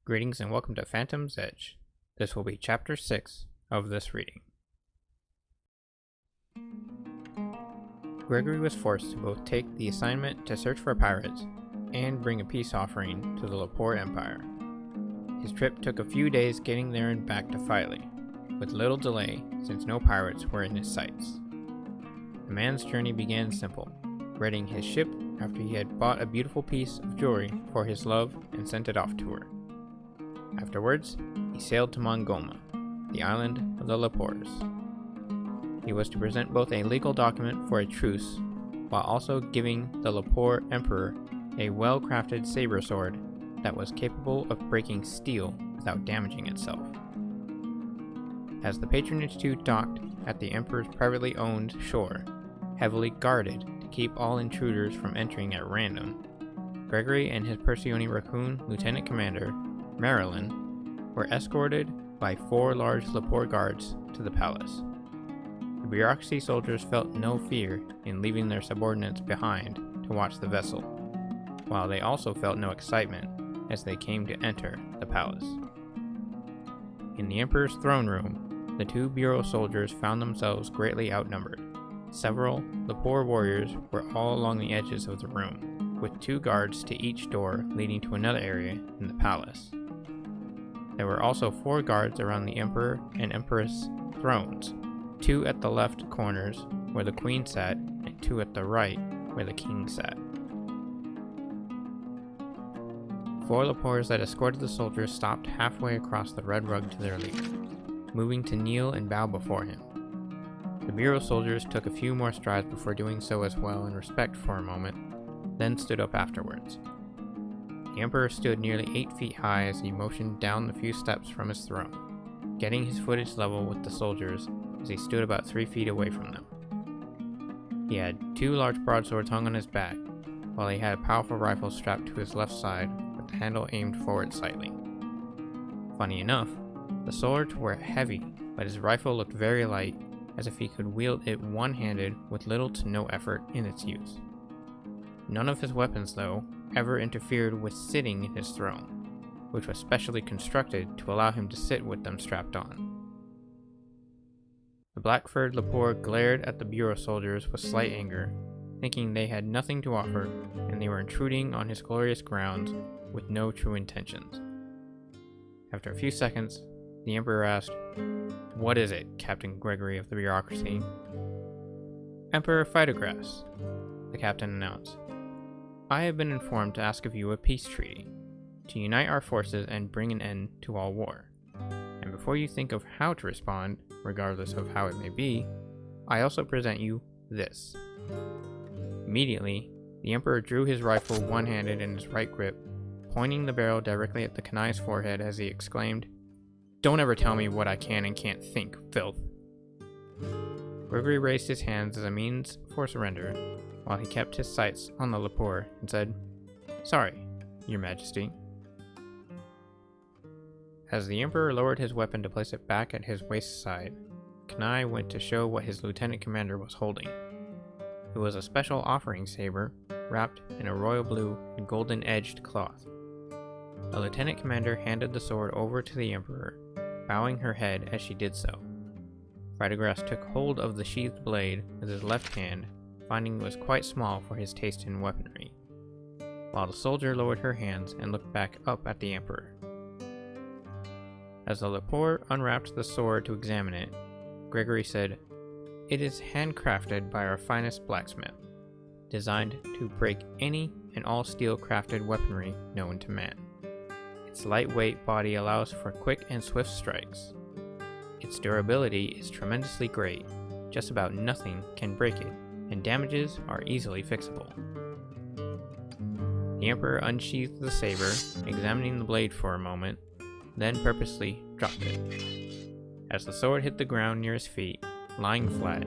Greetings and welcome to Phantom's Edge. This will be Chapter 6 of this reading. Gregory was forced to both take the assignment to search for pirates and bring a peace offering to the Lepore Empire. His trip took a few days getting there and back to Filey, with little delay since no pirates were in his sights. The man's journey began simple, readying his ship after he had bought a beautiful piece of jewelry for his love and sent it off to her. Afterwards, he sailed to Mongoma, the island of the Lepores. He was to present both a legal document for a truce, while also giving the Lepore Emperor a well-crafted saber sword that was capable of breaking steel without damaging itself. As the patronage two docked at the Emperor's privately owned shore, heavily guarded to keep all intruders from entering at random, Gregory and his Perseone Raccoon Lieutenant Commander, Marilyn, were escorted by 4 large Lepore guards to the palace. The bureaucracy soldiers felt no fear in leaving their subordinates behind to watch the vessel, while they also felt no excitement as they came to enter the palace. In the Emperor's throne room, the 2 bureau soldiers found themselves greatly outnumbered. Several Lepore warriors were all along the edges of the room, with 2 guards to each door leading to another area in the palace. There were also 4 guards around the Emperor and Empress thrones, 2 at the left corners where the Queen sat, and 2 at the right where the King sat. 4 Lepores that escorted the soldiers stopped halfway across the red rug to their leader, moving to kneel and bow before him. The bureau soldiers took a few more strides before doing so as well in respect for a moment, then stood up afterwards. The Emperor stood nearly 8 feet high as he motioned down the few steps from his throne, getting his footage level with the soldiers as he stood about 3 feet away from them. He had 2 large broadswords hung on his back, while he had a powerful rifle strapped to his left side with the handle aimed forward slightly. Funny enough, the swords were heavy, but his rifle looked very light, as if he could wield it one-handed with little to no effort in its use. None of his weapons, though, ever interfered with sitting in his throne, which was specially constructed to allow him to sit with them strapped on. The black-furred Lepore glared at the bureau soldiers with slight anger, thinking they had nothing to offer and they were intruding on his glorious grounds with no true intentions. After a few seconds, the Emperor asked, "What is it, Captain Gregory of the bureaucracy?" "Emperor Phytogras," the captain announced. "I have been informed to ask of you a peace treaty, to unite our forces and bring an end to all war. And before you think of how to respond, regardless of how it may be, I also present you this." Immediately, the Emperor drew his rifle one-handed in his right grip, pointing the barrel directly at the Kanai's forehead as he exclaimed, "Don't ever tell me what I can and can't think, filth." Gregory raised his hands as a means for surrender, while he kept his sights on the Lepore and said, "Sorry, Your Majesty." As the Emperor lowered his weapon to place it back at his waist side, Kanai went to show what his lieutenant commander was holding. It was a special offering saber, wrapped in a royal blue and golden-edged cloth. The lieutenant commander handed the sword over to the Emperor, bowing her head as she did so. Phytogras took hold of the sheathed blade with his left hand, finding it was quite small for his taste in weaponry, while the soldier lowered her hands and looked back up at the Emperor. As the Lepore unwrapped the sword to examine it, Gregory said, "It is handcrafted by our finest blacksmith, designed to break any and all steel-crafted weaponry known to man. Its lightweight body allows for quick and swift strikes. Its durability is tremendously great, just about nothing can break it, and damages are easily fixable." The Emperor unsheathed the saber, examining the blade for a moment, then purposely dropped it. As the sword hit the ground near his feet, lying flat,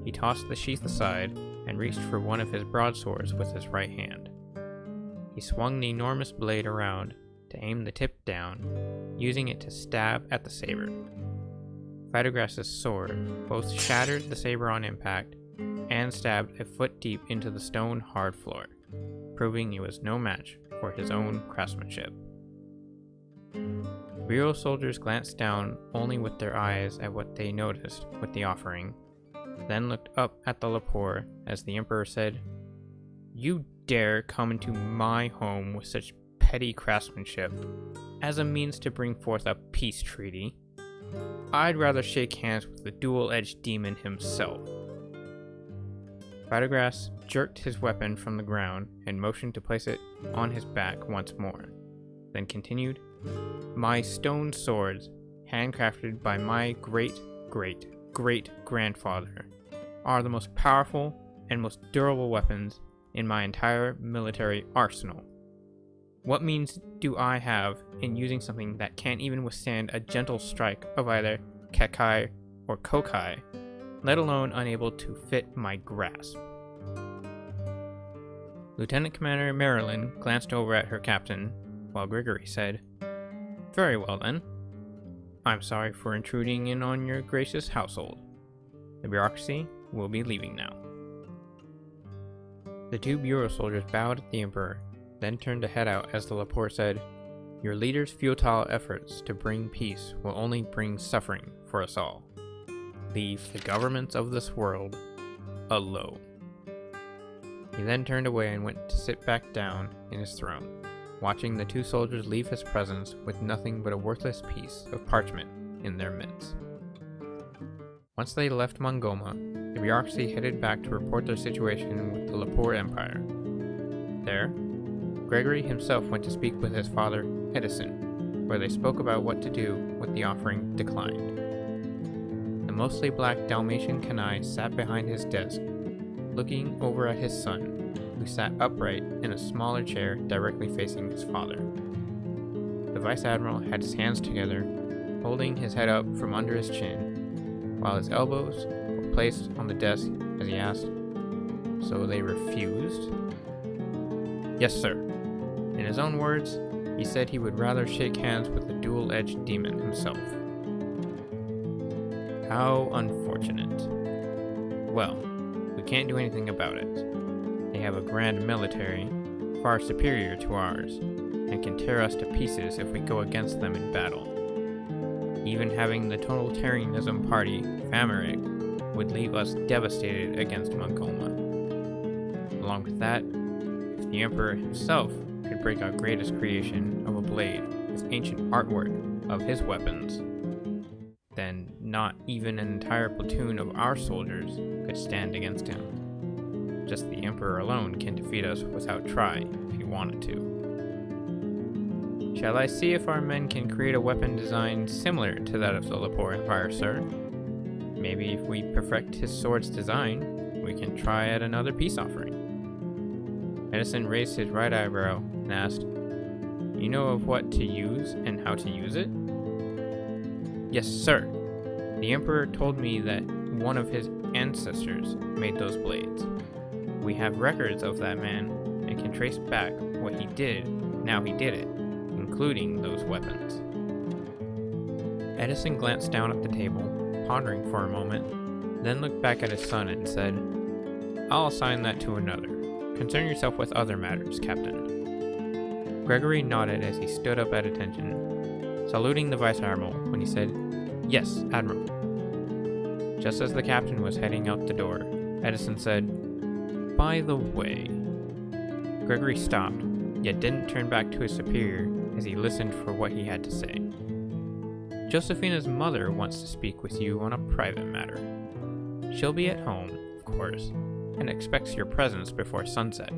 he tossed the sheath aside and reached for one of his broadswords with his right hand. He swung the enormous blade around to aim the tip down, using it to stab at the saber. Phytogras' sword both shattered the saber on impact and stabbed a foot deep into the stone hard floor, proving it was no match for his own craftsmanship. Bureau soldiers glanced down only with their eyes at what they noticed with the offering, then looked up at the Lepore as the Emperor said, "You dare come into my home with such petty craftsmanship as a means to bring forth a peace treaty? I'd rather shake hands with the dual-edged demon himself." Radagras jerked his weapon from the ground and motioned to place it on his back once more, then continued, "My stone swords, handcrafted by my great-great-great-grandfather, are the most powerful and most durable weapons in my entire military arsenal. What means do I have in using something that can't even withstand a gentle strike of either Kekai or Kokai, let alone unable to fit my grasp?" Lieutenant Commander Marilyn glanced over at her captain, while Gregory said, "Very well then. I'm sorry for intruding in on your gracious household. The bureaucracy will be leaving now." The two bureau soldiers bowed at the Emperor, then turned to head out as the Lepore said, "Your leader's futile efforts to bring peace will only bring suffering for us all. Leave the governments of this world alone." He then turned away and went to sit back down in his throne, watching the two soldiers leave his presence with nothing but a worthless piece of parchment in their midst. Once they left Mongoma, the bureaucracy headed back to report their situation with the Lepore Empire. There, Gregory himself went to speak with his father, Edison, where they spoke about what to do with the offering declined. The mostly black Dalmatian Kanai sat behind his desk, looking over at his son, who sat upright in a smaller chair directly facing his father. The Vice Admiral had his hands together, holding his head up from under his chin, while his elbows were placed on the desk as he asked, "So they refused?" "Yes, sir. In his own words, he said he would rather shake hands with the dual-edged demon himself." "How unfortunate. Well, we can't do anything about it. They have a grand military, far superior to ours, and can tear us to pieces if we go against them in battle. Even having the totalitarianism party, Famarig, would leave us devastated against Mongoma. Along with that, if the Emperor himself could break our greatest creation of a blade with ancient artwork of his weapons, then not even an entire platoon of our soldiers could stand against him. Just the Emperor alone can defeat us without try if he wanted to. Shall I see if our men can create a weapon design similar to that of the Lepore Empire, sir? Maybe if we perfect his sword's design, we can try at another peace offering." Edison raised his right eyebrow and asked, "You know of what to use and how to use it?" "Yes, sir. The Emperor told me that one of his ancestors made those blades. We have records of that man and can trace back what he did now he did it, including those weapons." Edison glanced down at the table, pondering for a moment, then looked back at his son and said, "I'll assign that to another. Concern yourself with other matters, Captain." Gregory nodded as he stood up at attention, saluting the Vice Admiral when he said, "Yes, Admiral." Just as the captain was heading out the door, Edison said, "By the way..." Gregory stopped, yet didn't turn back to his superior as he listened for what he had to say. "Josephina's mother wants to speak with you on a private matter. She'll be at home, of course, and expects your presence before sunset."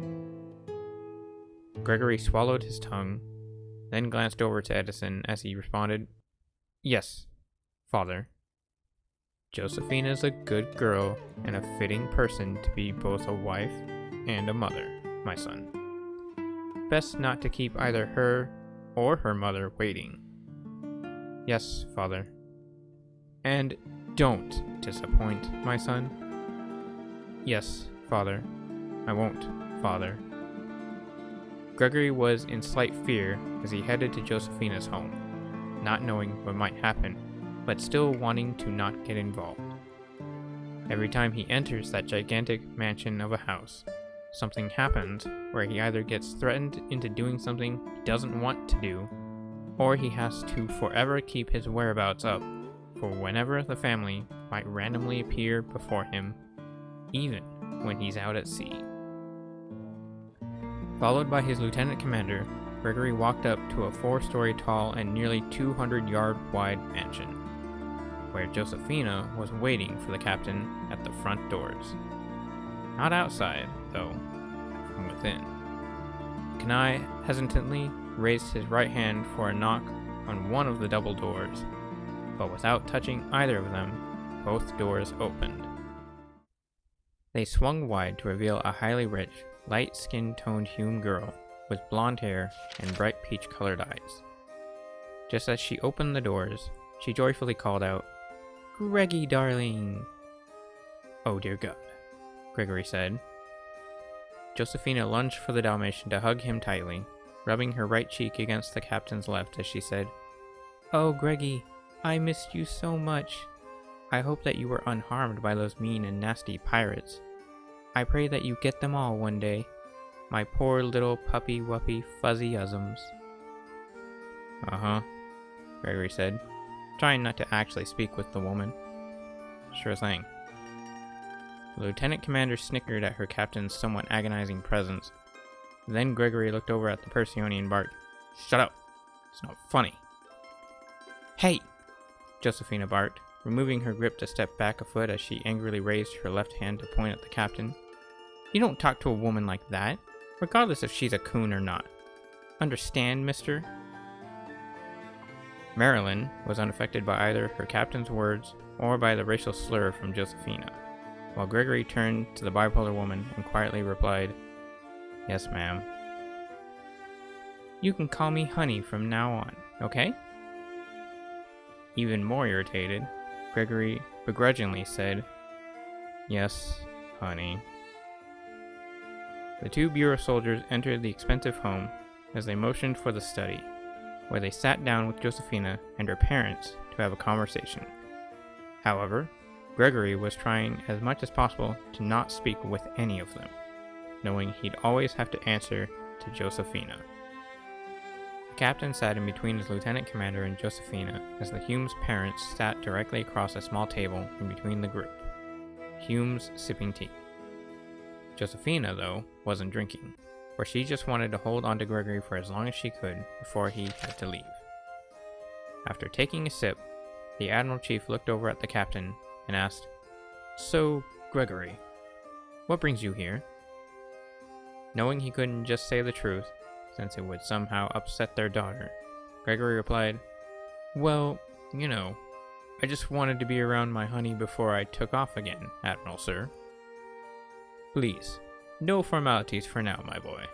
Gregory swallowed his tongue, then glanced over to Edison as he responded, "Yes, Father. Josephina's a good girl and a fitting person to be both a wife and a mother, my son. Best not to keep either her or her mother waiting." "Yes, Father." "And don't disappoint, my son." "Yes, Father. I won't, Father." Gregory was in slight fear as he headed to Josephina's home, not knowing what might happen, but still wanting to not get involved. Every time he enters that gigantic mansion of a house, something happens where he either gets threatened into doing something he doesn't want to do, or he has to forever keep his whereabouts up for whenever the family might randomly appear before him, even when he's out at sea. Followed by his lieutenant commander, Gregory walked up to a 4-story tall and nearly 200-yard wide mansion, where Josephina was waiting for the captain at the front doors. Not outside, though, from within. Kenai hesitantly raised his right hand for a knock on one of the double doors, but without touching either of them, both doors opened. They swung wide to reveal a highly rich, light skin-toned human girl with blonde hair and bright peach-colored eyes. Just as she opened the doors, she joyfully called out, "Greggy, darling!" "Oh dear God," Gregory said. Josephina lunged for the Dalmatian to hug him tightly, rubbing her right cheek against the captain's left as she said, "Oh, Greggy, I missed you so much. I hope that you were unharmed by those mean and nasty pirates. I pray that you get them all one day. My poor little puppy-wuppy fuzzy-usms." "Uh-huh," Gregory said, trying not to actually speak with the woman. "Sure thing." The lieutenant commander snickered at her captain's somewhat agonizing presence. Then Gregory looked over at the Perseone and barked, "Shut up! It's not funny." "Hey!" Josephina barked, removing her grip to step back a foot as she angrily raised her left hand to point at the captain. "You don't talk to a woman like that, regardless if she's a coon or not. Understand, mister?" Marilyn was unaffected by either her captain's words or by the racial slur from Josephina, while Gregory turned to the bipolar woman and quietly replied, "Yes, ma'am." "You can call me Honey from now on, okay?" Even more irritated, Gregory begrudgingly said, "Yes, honey." The 2 bureau soldiers entered the expensive home as they motioned for the study, where they sat down with Josephina and her parents to have a conversation. However, Gregory was trying as much as possible to not speak with any of them, knowing he'd always have to answer to Josephina. The captain sat in between his lieutenant commander and Josephina as the Hume's parents sat directly across a small table in between the group, Hume's sipping tea. Josephina, though, wasn't drinking, for she just wanted to hold on to Gregory for as long as she could before he had to leave. After taking a sip, the Admiral Chief looked over at the captain and asked, "So, Gregory, what brings you here?" Knowing he couldn't just say the truth, since it would somehow upset their daughter, Gregory replied, "Well, I just wanted to be around my honey before I took off again, Admiral Sir." "Please, no formalities for now, my boy.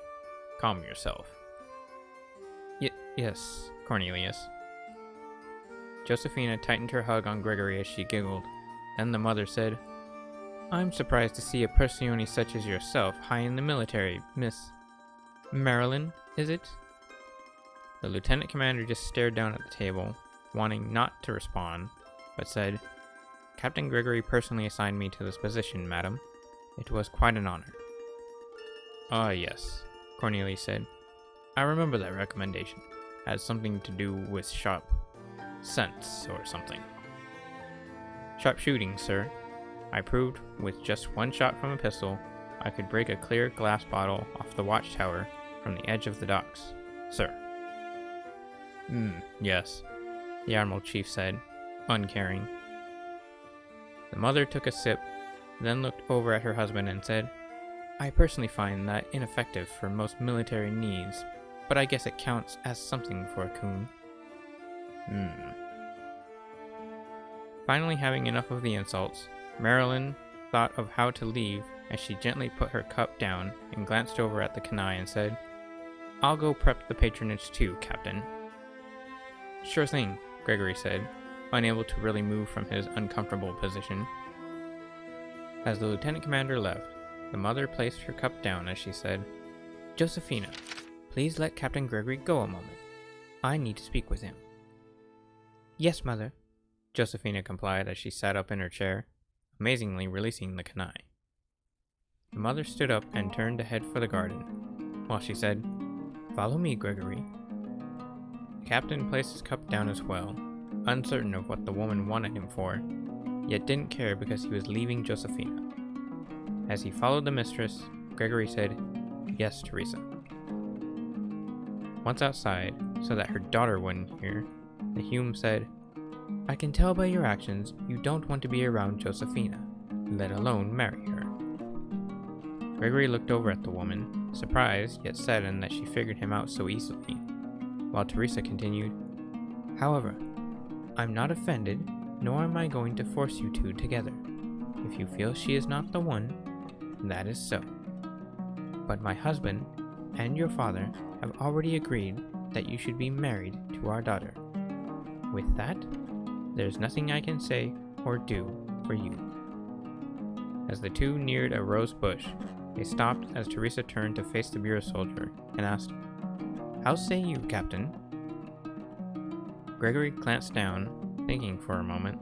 Calm yourself." Yes, Cornelius." Josephina tightened her hug on Gregory as she giggled. Then the mother said, "I'm surprised to see a Perseone such as yourself high in the military, Miss Marilyn, is it?" The lieutenant commander just stared down at the table, wanting not to respond, but said, "Captain Gregory personally assigned me to this position, madam. It was quite an honor." "Ah, yes," Cornelius said. "I remember that recommendation. Had something to do with sharp sense or something." "Sharp shooting, sir. I proved with just one shot from a pistol I could break a clear glass bottle off the watchtower from the edge of the docks, sir." Yes," the Admiral Chief said, uncaring. The mother took a sip, then looked over at her husband and said, "I personally find that ineffective for most military needs, but I guess it counts as something for a coon." Finally having enough of the insults, Marilyn thought of how to leave as she gently put her cup down and glanced over at the Kenai and said, "I'll go prep the patronage too, Captain." "Sure thing," Gregory said, unable to really move from his uncomfortable position. As the lieutenant commander left, the mother placed her cup down as she said, "Josephina, please let Captain Gregory go a moment. I need to speak with him." "Yes, mother," Josephina complied as she sat up in her chair, amazingly releasing the Kenai. The mother stood up and turned to head for the garden, while she said, "Follow me, Gregory." The captain placed his cup down as well, uncertain of what the woman wanted him for, yet didn't care because he was leaving Josephina. As he followed the mistress, Gregory said, "Yes, Teresa." Once outside, so that her daughter wouldn't hear, the Hume said, "I can tell by your actions you don't want to be around Josephina, let alone marry her." Gregory looked over at the woman, surprised yet saddened that she figured him out so easily, while Teresa continued, "However, I'm not offended, nor am I going to force you two together. If you feel she is not the one, that is so. But my husband and your father have already agreed that you should be married to our daughter. With that, there's nothing I can say or do for you." As the two neared a rose bush, they stopped as Teresa turned to face the bureau soldier and asked, "How say you, Captain?" Gregory glanced down, thinking for a moment,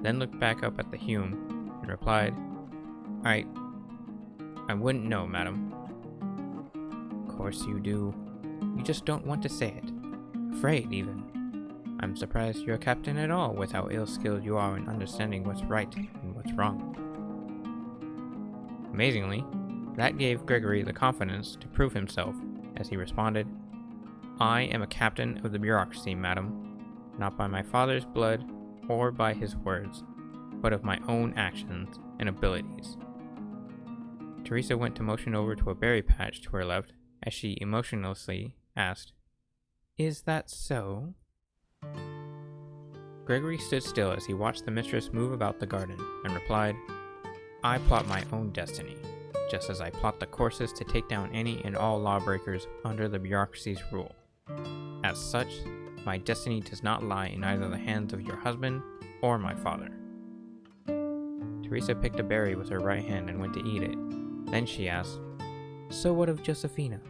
then looked back up at the Hume and replied, I wouldn't know, madam." "Of course you do. You just don't want to say it. Afraid, even. I'm surprised you're a captain at all with how ill-skilled you are in understanding what's right and what's wrong." Amazingly, that gave Gregory the confidence to prove himself as he responded, "I am a captain of the bureaucracy, madam, not by my father's blood or by his words, but of my own actions and abilities." Teresa went to motion over to a berry patch to her left as she emotionlessly asked, "Is that so?" Gregory stood still as he watched the mistress move about the garden and replied, "I plot my own destiny, just as I plot the courses to take down any and all lawbreakers under the bureaucracy's rule. As such, my destiny does not lie in either the hands of your husband or my father." Teresa picked a berry with her right hand and went to eat it. Then she asked, "So what of Josephina?"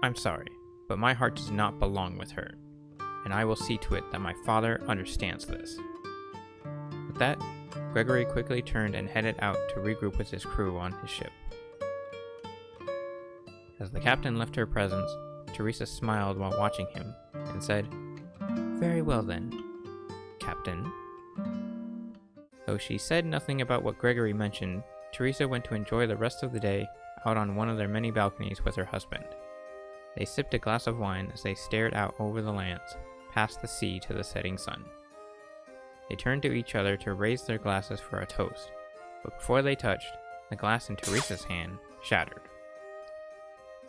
"I'm sorry, but my heart does not belong with her, and I will see to it that my father understands this." With that, Gregory quickly turned and headed out to regroup with his crew on his ship. As the captain left her presence, Teresa smiled while watching him and said, "Very well then, Captain." Though she said nothing about what Gregory mentioned, Teresa went to enjoy the rest of the day out on one of their many balconies with her husband. They sipped a glass of wine as they stared out over the lands, past the sea to the setting sun. They turned to each other to raise their glasses for a toast, but before they touched, the glass in Teresa's hand shattered.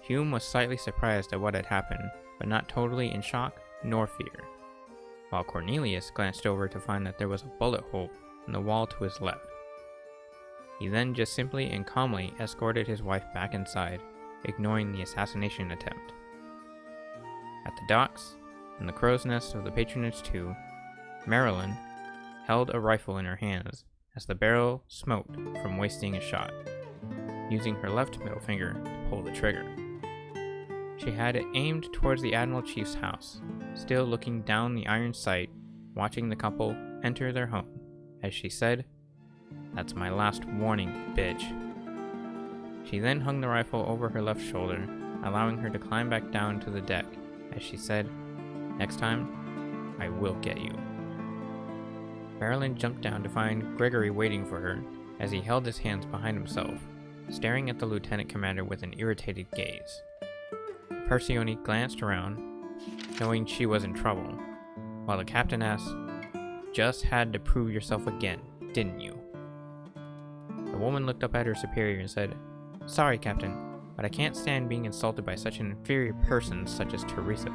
Hume was slightly surprised at what had happened, but not totally in shock nor fear, while Cornelius glanced over to find that there was a bullet hole in the wall to his left. He then just simply and calmly escorted his wife back inside, ignoring the assassination attempt. At the docks, in the crow's nest of the Patronage II, Marilyn held a rifle in her hands as the barrel smoked from wasting a shot, using her left middle finger to pull the trigger. She had it aimed towards the Admiral Chief's house, still looking down the iron sight, watching the couple enter their home, as she said, "That's my last warning, bitch." She then hung the rifle over her left shoulder, allowing her to climb back down to the deck, as she said, "Next time, I will get you." Marilyn jumped down to find Gregory waiting for her, as he held his hands behind himself, staring at the lieutenant commander with an irritated gaze. Perseone glanced around, knowing she was in trouble, while the captain asked, "Just had to prove yourself again, didn't you?" The woman looked up at her superior and said, "Sorry, Captain, but I can't stand being insulted by such an inferior person such as Teresa,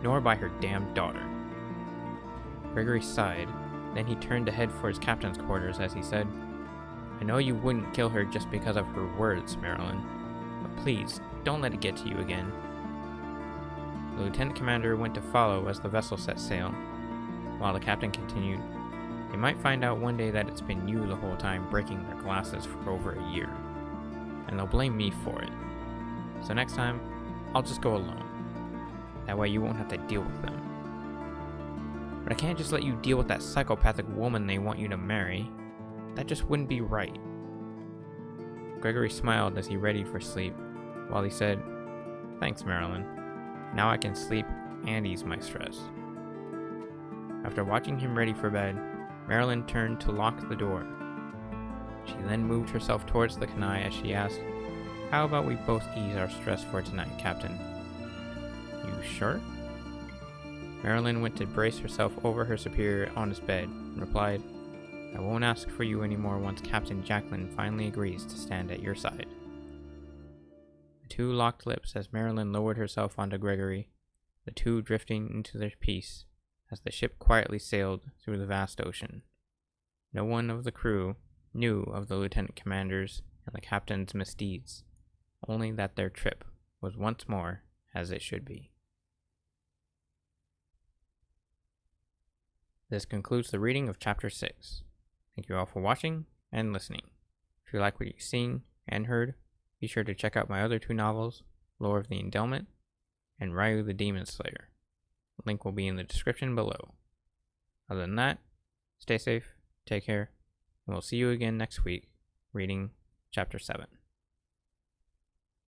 nor by her damned daughter." Gregory sighed, then he turned to head for his captain's quarters as he said, "I know you wouldn't kill her just because of her words, Marilyn, but please, don't let it get to you again." The lieutenant commander went to follow as the vessel set sail, while the captain continued, "They might find out one day that it's been you the whole time breaking their glasses for over a year, and they'll blame me for it. So next time, I'll just go alone. That way you won't have to deal with them. But I can't just let you deal with that psychopathic woman they want you to marry. That just wouldn't be right." Gregory smiled as he readied for sleep, while he said, "Thanks, Marilyn. Now I can sleep and ease my stress. After watching him ready for bed, Marilyn turned to lock the door. She then moved herself towards the Kanai as she asked, "How about we both ease our stress for tonight, Captain?" "You sure?" Marilyn went to brace herself over her superior on his bed and replied, "I won't ask for you anymore once Captain Jacqueline finally agrees to stand at your side." The two locked lips as Marilyn lowered herself onto Gregory, the two drifting into their peace as the ship quietly sailed through the vast ocean. No one of the crew knew of the lieutenant commanders and the captain's misdeeds, only that their trip was once more as it should be. This concludes the reading of Chapter 6. Thank you all for watching and listening. If you like what you've seen and heard, be sure to check out my other two novels, Lore of the Endowment and Ryu the Demon Slayer. The link will be in the description below. Other than that, stay safe, take care, and we'll see you again next week reading Chapter 7.